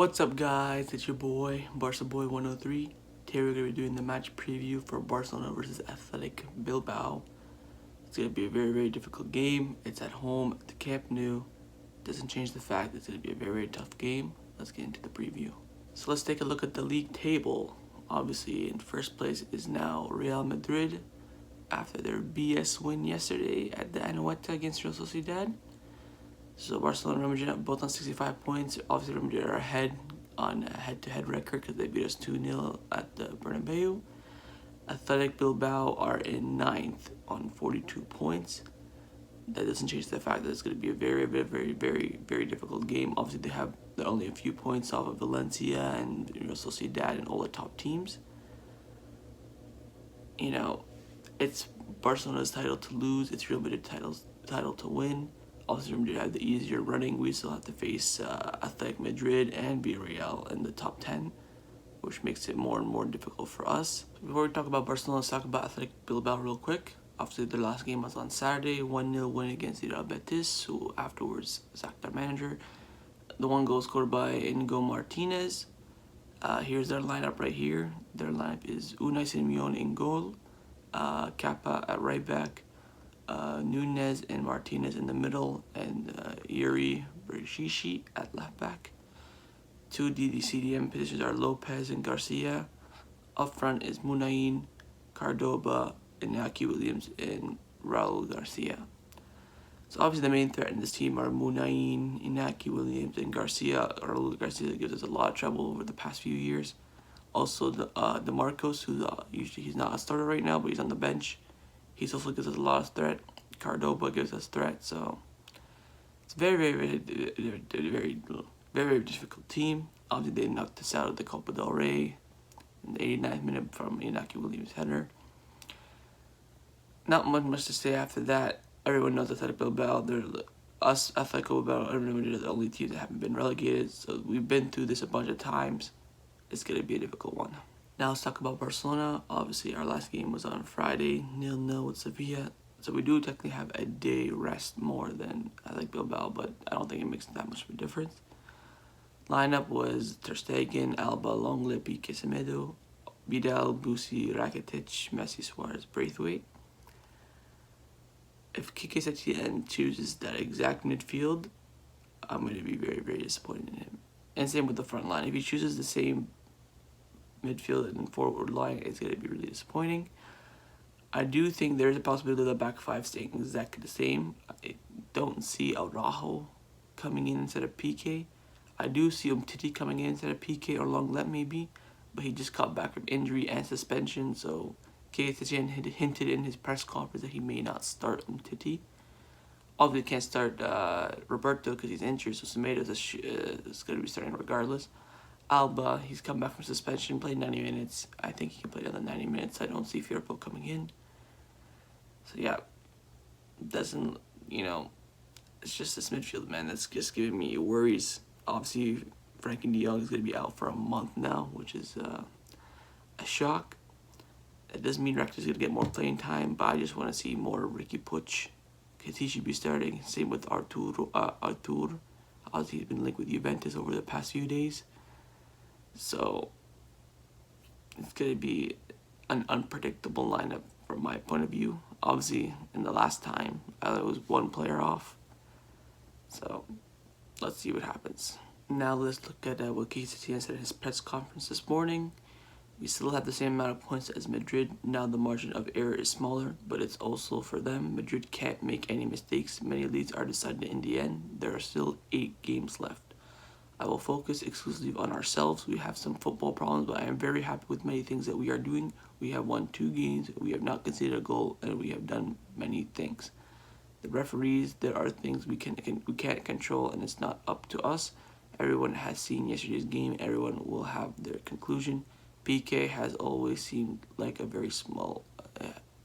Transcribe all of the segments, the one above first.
What's up, guys? It's your boy, Barca Boy 103. Today we're going to be doing the match preview for Barcelona versus Athletic Bilbao. It's going to be a very difficult game. It's at home at the Camp Nou. Doesn't change the fact that it's going to be a very tough game. Let's get into the preview. So let's take a look at the league table. Obviously, in first place is now Real Madrid after their BS win yesterday at the Anoeta against Real Sociedad. So Barcelona and Real Madrid are both on 65 points. Obviously, Real Madrid are ahead on a head-to-head record because they beat us 2-0 at the Bernabeu. Athletic Bilbao are in 9th on 42 points. That doesn't change the fact that it's going to be a very difficult game. Obviously, they're only a few points off of Valencia and Real Sociedad and all the top teams. You know, it's Barcelona's title to lose. It's Real Madrid's title to win. Obviously, Real Madrid have the easier running. We still have to face Athletic Madrid and Villarreal in the top 10, which makes it more and more difficult for us. Before we talk about Barcelona, let's talk about Athletic Bilbao real quick. Obviously, their last game was on Saturday, 1-0 win against Real Betis, who afterwards sacked their manager. The one goal scored by Inigo Martinez. Here's their lineup right here. Their lineup is Unai Simón in goal, Kappa at right back, Nunez and Martinez in the middle, and Yuri Berishishi at left back. Two CDM positions are Lopez and Garcia. Up front is Munain, Cordoba, Iñaki Williams, and Raul Garcia. So obviously the main threat in this team are Munain, Iñaki Williams, and Garcia. Raul Garcia gives us a lot of trouble over the past few years. Also the Marcos, who usually he's not a starter right now, but he's on the bench. He's also gives us a lot of threat. Cordoba gives us threat, so it's very difficult team. Obviously, they knocked us out of the Copa del Rey in the 89th minute from Iñaki Williams' header. Not much to say after that. Everyone knows Athletic Bilbao. Us, Athletic Bilbao, and Real Madrid are the only teams that haven't been relegated. So we've been through this a bunch of times. It's gonna be a difficult one. Now let's talk about Barcelona. Obviously, our last game was on Friday, 0-0 with Sevilla. So we do technically have a day rest more than Athletic Bilbao, but I don't think it makes that much of a difference. Lineup was Ter Stegen, Alba, Longley, Piqué, Semedo, Vidal, Busi, Rakitic, Messi, Suarez, Braithwaite. If Setien chooses that exact midfield, I'm going to be very disappointed in him. And same with the front line. If he chooses the same midfield and forward line, it's going to be really disappointing. I do think there's a possibility of the back five staying exactly the same. I don't see Araujo coming in instead of Piqué. I do see Umtiti coming in instead of Piqué or Lenglet maybe, but he just got back from injury and suspension, so Setien had hinted in his press conference that he may not start Umtiti. Obviously can't start Roberto because he's injured, so Semedo is going to be starting regardless. Alba, he's come back from suspension, played 90 minutes. I think he can play another 90 minutes. I don't see Firpo coming in. So yeah, doesn't, it's just this midfield, man, that's just giving me worries. Obviously, Frankie de Jong is going to be out for a month now, which is a shock. It doesn't mean Rector's going to get more playing time, but I just want to see more Ricky Puig, because he should be starting. Same with Artur. Obviously, he's been linked with Juventus over the past few days. So, it's going to be an unpredictable lineup from my point of view. Obviously, in the last time, I was one player off. So, let's see what happens. Now let's look at what Setien said in his press conference this morning. We still have the same amount of points as Madrid. Now the margin of error is smaller, but it's also for them. Madrid can't make any mistakes. Many leads are decided in the end. There are still 8 games left. I will focus exclusively on ourselves. We have some football problems, but I am very happy with many things that we are doing. We have won 2 games, we have not conceded a goal, and we have done many things. The referees, there are things we can't control, and it's not up to us. Everyone has seen yesterday's game. Everyone will have their conclusion. Piqué has always seemed like a very small.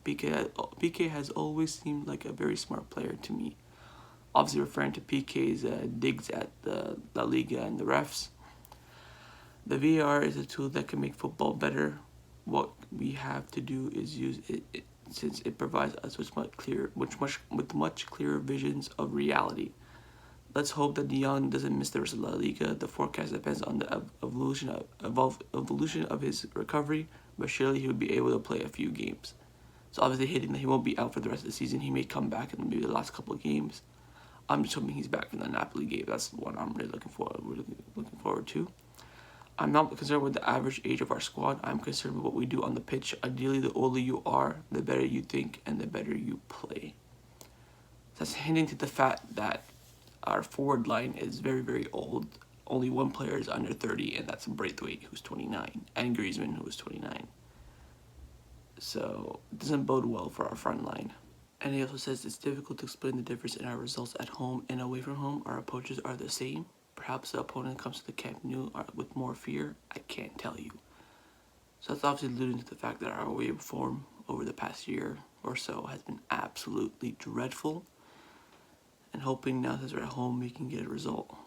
Piqué has always seemed like a very smart player to me. Obviously, referring to Piqué's digs at the La Liga and the refs. The VAR is a tool that can make football better. What we have to do is use it since it provides us with much clearer visions of reality. Let's hope that Dion doesn't miss the rest of La Liga. The forecast depends on the evolution of his recovery, but surely he would be able to play a few games. So obviously hitting that he won't be out for the rest of the season. He may come back in maybe the last couple of games. I'm just hoping he's back in the Napoli game. That's the one I'm really looking forward to. I'm not concerned with the average age of our squad. I'm concerned with what we do on the pitch. Ideally, the older you are, the better you think and the better you play. That's hinting to the fact that our forward line is very, very old. Only one player is under 30, and that's Braithwaite, who's 29, and Griezmann, who is 29. So it doesn't bode well for our front line. And he also says it's difficult to explain the difference in our results at home and away from home. Our approaches are the same. Perhaps the opponent comes to the Camp Nou with more fear. I can't tell you. So that's obviously alluding to the fact that our away form over the past year or so has been absolutely dreadful. And hoping now that we're at home we can get a result.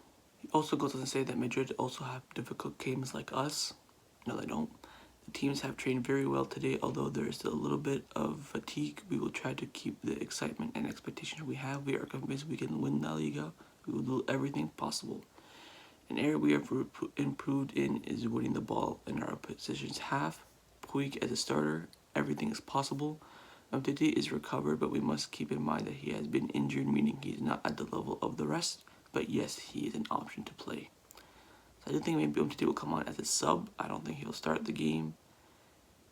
He also goes on to say that Madrid also have difficult games like us. No, they don't. The teams have trained very well today, although there is still a little bit of fatigue. We will try to keep the excitement and expectations we have. We are convinced we can win La Liga. We will do everything possible. An area we have improved in is winning the ball in our opposition's half. Puig as a starter, everything is possible. Umtiti is recovered, but we must keep in mind that he has been injured, meaning he is not at the level of the rest. But yes, he is an option to play. So I do think maybe Umtiti will come on as a sub. I don't think he'll start the game.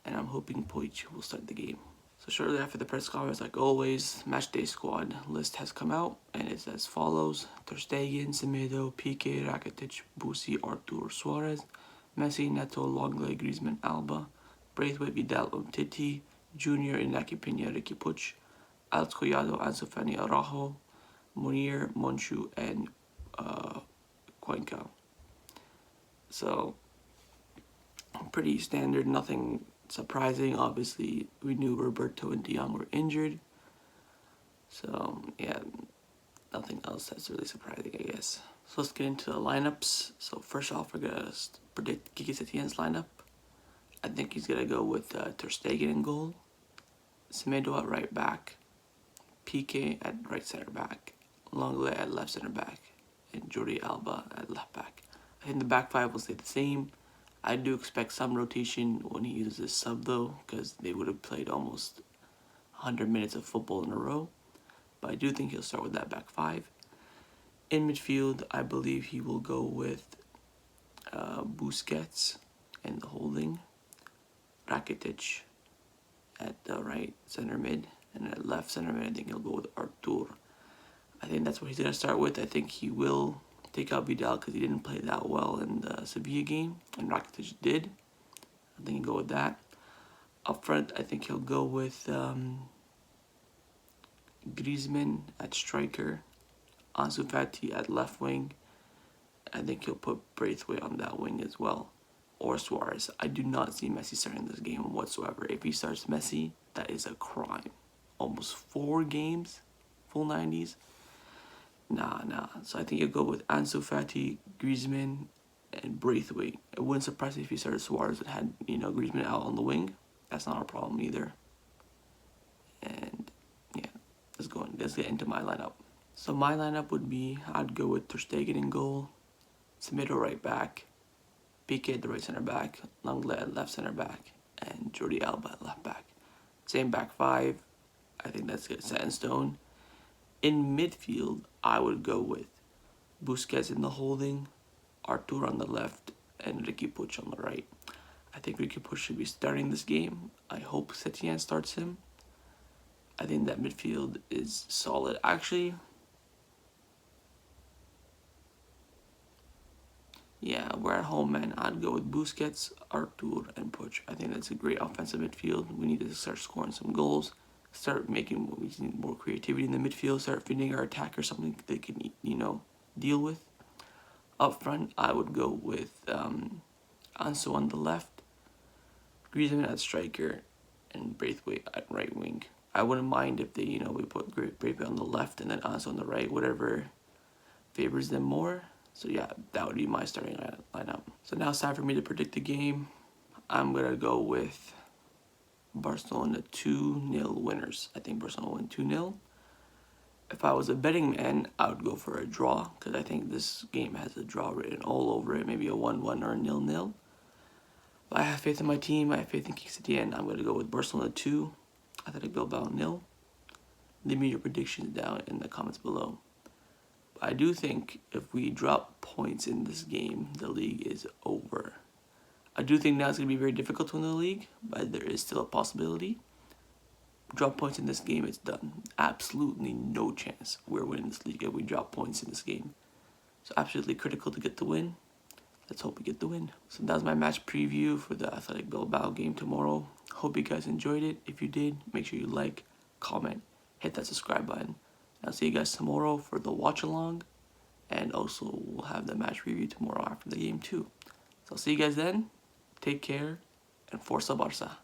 And I'm hoping Puig will start the game. So shortly after the press conference, like always, matchday squad list has come out, and it's as follows: Ter Stegen, Semedo, Piqué, Rakitic, Busi, Artur, Suarez, Messi, Neto, Longley, Griezmann, Alba, Braithwaite, Vidal, Umtiti, Junior, Inaki Peña, Ricky Puig, Alex Collado, Ansu Fati, Araujo, Munir, Monchu, and Cuenca. So pretty standard, nothing surprising. Obviously, we knew Roberto and Dion were injured. So, yeah, nothing else that's really surprising, I guess. So let's get into the lineups. So first off, we're going to predict Kike Setien's lineup. I think he's going to go with Ter Stegen in goal, Semedo at right back, Piqué at right center back, Longley at left center back, and Jordi Alba at left back. I think the back five will stay the same. I do expect some rotation when he uses his sub, though, because they would have played almost 100 minutes of football in a row. But I do think he'll start with that back five. In midfield, I believe he will go with Busquets in the holding, Rakitic at the right center mid, and at left center mid, I think he'll go with Artur. I think that's what he's going to start with. I think he will take out Vidal because he didn't play that well in the Sevilla game, and Rakitic did. I think he'll go with that. Up front, I think he'll go with Griezmann at striker, Ansu Fati at left wing. I think he'll put Braithwaite on that wing as well, or Suarez. I do not see Messi starting this game whatsoever. If he starts Messi, that is a crime. Almost 4 games, full 90s. Nah. So I think you'll go with Ansu Fati, Griezmann, and Braithwaite. It wouldn't surprise me if he started Suarez and had, Griezmann out on the wing. That's not a problem either. And yeah, let's get into my lineup. So my lineup would be, I'd go with Ter Stegen in goal, Semedo right back, Piqué at the right center back, Longley at left center back, and Jordi Alba at left back. Same back five. I think that's set in stone. In midfield, I would go with Busquets in the holding, Artur on the left, and Ricky Puig on the right. I think Ricky Puig should be starting this game. I hope Setien starts him. I think that midfield is solid. Actually, yeah, we're at home, man. I'd go with Busquets, Artur, and Puig. I think that's a great offensive midfield. We need to start scoring some goals. We need more creativity in the midfield, start feeding our attackers something they can, deal with. Up front, I would go with Ansu on the left, Griezmann at striker, and Braithwaite at right wing. I wouldn't mind if we put Braithwaite on the left and then Ansu on the right, whatever favors them more. So yeah, that would be my starting lineup. So now it's time for me to predict the game. I'm going to go with Barcelona 2-0 winners. I think Barcelona will win 2-0. If I was a betting man, I would go for a draw, because I think this game has a draw written all over it. Maybe a 1-1 or a 0-0. But I have faith in my team. I have faith in Setien. I'm going to go with Barcelona 2, Athletic Bilbao 0. Leave me your predictions down in the comments below. I do think if we drop points in this game, the league is over. I do think now it's going to be very difficult to win the league, but there is still a possibility. Drop points in this game, it's done. Absolutely no chance we're winning this league if we drop points in this game. So absolutely critical to get the win. Let's hope we get the win. So that was my match preview for the Athletic Bilbao game tomorrow. Hope you guys enjoyed it. If you did, make sure you like, comment, hit that subscribe button. I'll see you guys tomorrow for the watch along. And also we'll have the match review tomorrow after the game too. So I'll see you guys then. Take care and Forza Barca.